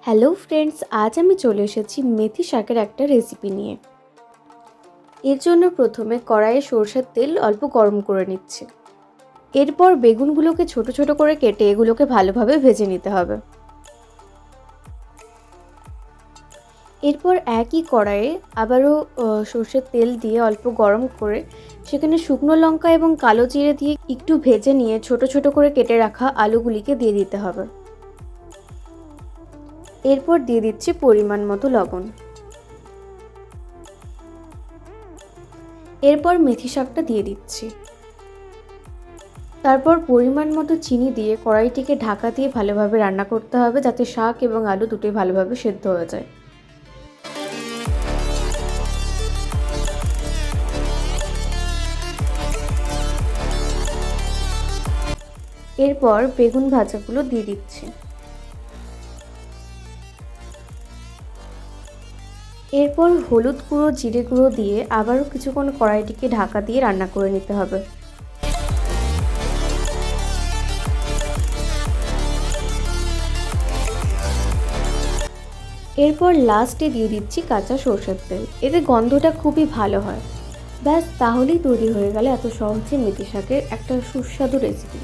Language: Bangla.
হ্যালো ফ্রেন্ডস, আজ আমি চলে এসেছি মেথি শাকের একটা রেসিপি নিয়ে। এর জন্য প্রথমে কড়াইয়ে সরষের তেল অল্প গরম করে নিচ্ছি। এরপর বেগুনগুলোকে ছোট ছোট করে কেটে এগুলোকে ভালোভাবে ভেজে নিতে হবে। এরপর একই কড়াইয়ে আবারও সরষের তেল দিয়ে অল্প গরম করে সেখানে শুকনো লঙ্কা এবং কালো জিরে দিয়ে একটু ভেজে নিয়ে ছোট ছোট করে কেটে রাখা আলুগুলিকে দিয়ে দিতে হবে। এরপর দিয়ে দিচ্ছি পরিমাণ মতো লবণ। এরপর মেথি শাকটা দিয়ে দিচ্ছি। তারপর পরিমাণ মতো চিনি দিয়ে কড়াইটিকে ঢাকা দিয়ে ভালোভাবে রান্না করতে হবে, যাতে শাক এবং আলু দুটোই ভালোভাবে সেদ্ধ হয়ে যায়। এরপর বেগুন ভাজাগুলো দিয়ে দিচ্ছি। এরপর হলুদ গুঁড়ো, জিরে গুঁড়ো দিয়ে আবারও কিছুক্ষণ কড়াইটিকে ঢাকা দিয়ে রান্না করে নিতে হবে। এরপর লাস্টে দিয়ে দিচ্ছি কাঁচা সরষের তেল, এতে গন্ধটা খুবই ভালো হয়। ব্যাস, তাহলেই তৈরি হয়ে গেল এত সহজে মেথি শাকের একটা সুস্বাদু রেসিপি।